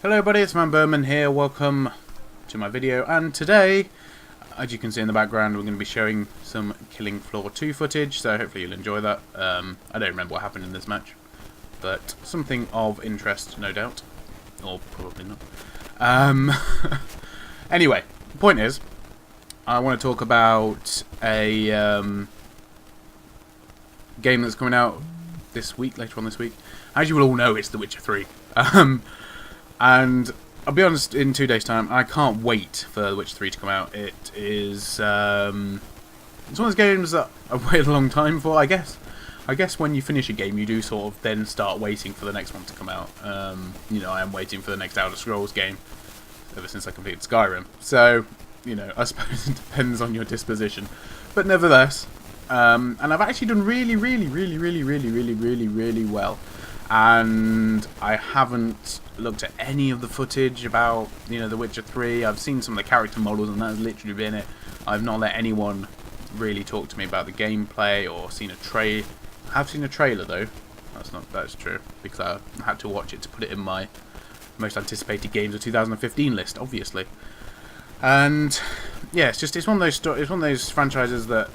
Hello everybody, it's vanburman here, welcome to my video, and today, as you can see in the background, we're going to be showing some Killing Floor 2 footage, so hopefully you'll enjoy that. I don't remember what happened in this match, but something of interest, no doubt, or probably not. Anyway, the point is, I want to talk about a game that's coming out this week, later on this week. As you will all know, it's The Witcher 3. And I'll be honest, in 2 days' time, I can't wait for The Witcher 3 to come out. It is it's one of those games that I've waited a long time for, I guess. I guess when you finish a game, you do sort of then start waiting for the next one to come out. You know, I am waiting for the next Elder Scrolls game ever since I completed Skyrim. So, you know, I suppose it depends on your disposition. But nevertheless, and I've actually done really well. And I haven't looked at any of the footage about, you know, The Witcher 3. I've seen some of the character models and that has literally been it. I've not let anyone really talk to me about the gameplay or seen a trailer. I have seen a trailer though. That's true, because I had to watch it to put it in my most anticipated games of 2015 list, obviously. And yeah, it's one of those franchises that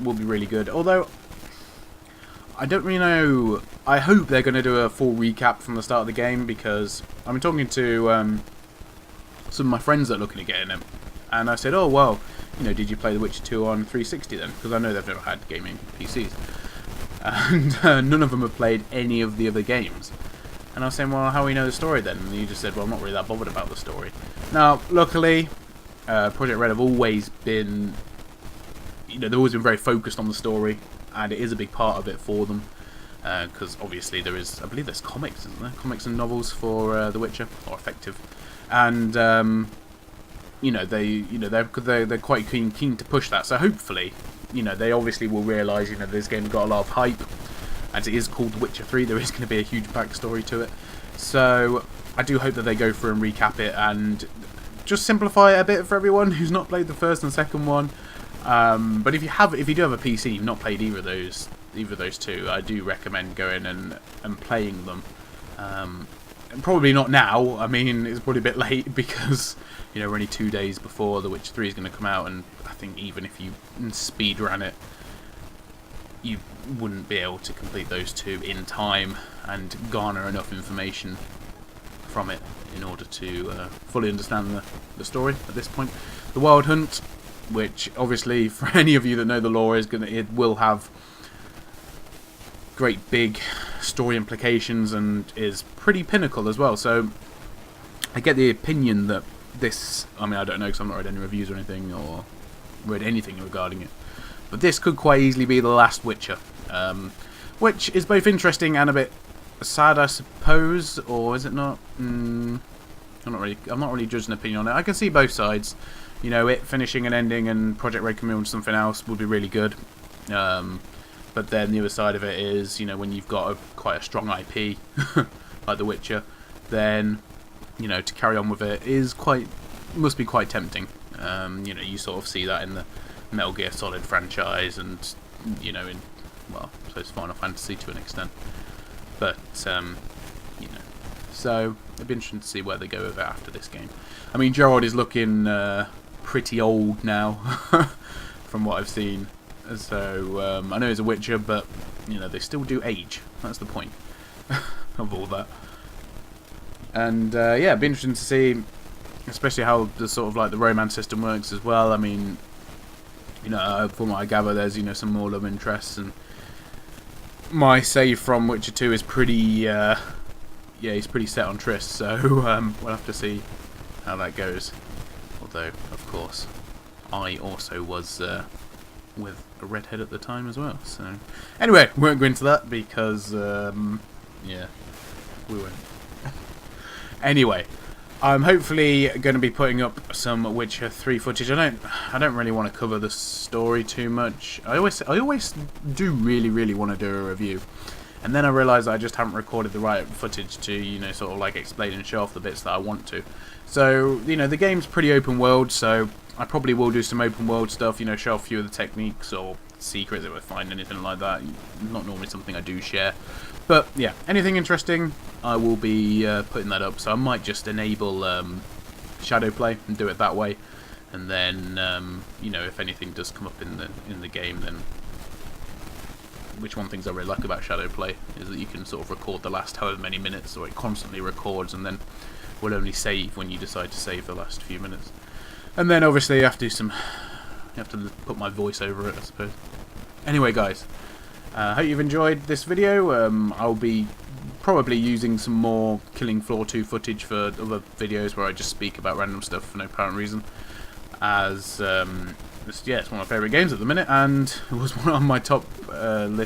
will be really good. Although I don't really know. I hope they're going to do a full recap from the start of the game, because I've been talking to some of my friends that are looking at getting it, and I said, oh well, you know, did you play The Witcher 2 on 360 then? Because I know they've never had gaming PCs, and none of them have played any of the other games. And I was saying, well, how do we know the story then? And you just said, well, I'm not really that bothered about the story. Now, luckily, Project Red have always been, you know, they've always been very focused on the story, and it is a big part of it for them, because obviously there is, I believe there's comics, isn't there? Comics and novels for The Witcher, or effective, and you know, they're quite keen to push that. So hopefully, you know, they obviously will realise, you know, this game's got a lot of hype, as it is called The Witcher 3. There is going to be a huge backstory to it, so I do hope that they go through and recap it and just simplify it a bit for everyone who's not played the first and second one. But if you do have a PC, you've not played either of those two, I do recommend going and playing them. And probably not now. I mean, it's probably a bit late because, you know, we're only 2 days before The Witcher 3 is going to come out, and I think even if you speed ran it, you wouldn't be able to complete those two in time and garner enough information from it in order to fully understand the story at this point. The Wild Hunt, which obviously for any of you that know the lore, it will have great big story implications and is pretty pinnacle as well. So I get the opinion that this, I mean, I don't know because I've not read any reviews or anything or read anything regarding it, but this could quite easily be the last Witcher, which is both interesting and a bit sad, I suppose. Or is it not? I'm not really judging an opinion on it. I can see both sides. You know, it finishing and ending and Project Red coming on to something else would be really good. But then the other side of it is, you know, when you've got quite a strong IP like The Witcher, then, you know, to carry on with it must be quite tempting. You know, you sort of see that in the Metal Gear Solid franchise, and, you know, in, well, I suppose Final Fantasy to an extent. But you know, so it'd be interesting to see where they go with it after this game. I mean, Gerald is looking pretty old now, from what I've seen. So I know he's a Witcher, but you know, they still do age. That's the point of all that. And yeah, it'd be interesting to see, especially how the sort of like the romance system works as well. I mean, you know, from what I gather, there's, you know, some more love interests, and my save from Witcher 2 is pretty, yeah, he's pretty set on Triss, so we'll have to see how that goes. Although, of course, I also was with a redhead at the time as well. So anyway, we won't go into that because, yeah, we won't. Anyway, I'm hopefully going to be putting up some Witcher 3 footage. I don't really want to cover the story too much. I always do really want to do a review, and then I realise I just haven't recorded the right footage to, you know, sort of like explain and show off the bits that I want to. So, you know, the game's pretty open world, so I probably will do some open world stuff, you know, show off a few of the techniques or secrets, if I find anything like that. Not normally something I do share. But yeah, anything interesting, I will be putting that up. So I might just enable shadow play and do it that way. And then, you know, if anything does come up in the game, then... Which one of the things I really like about shadow play is that you can sort of record the last however many minutes, so it constantly records, and then will only save when you decide to save the last few minutes. And then obviously you have to put my voice over it, I suppose. Anyway, guys, I hope you've enjoyed this video. I'll be probably using some more Killing Floor 2 footage for other videos where I just speak about random stuff for no apparent reason. As yeah, it's one of my favourite games at the minute, and it was one on my top games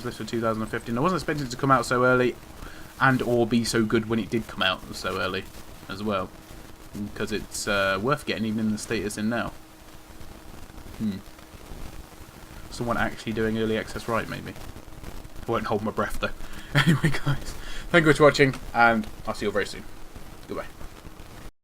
list for 2015. I wasn't expecting it to come out so early, and or be so good when it did come out so early as well, because it's worth getting even in the state it's in now. Someone actually doing early access right, maybe. I won't hold my breath though. Anyway, guys, thank you for watching, and I'll see you all very soon. Goodbye.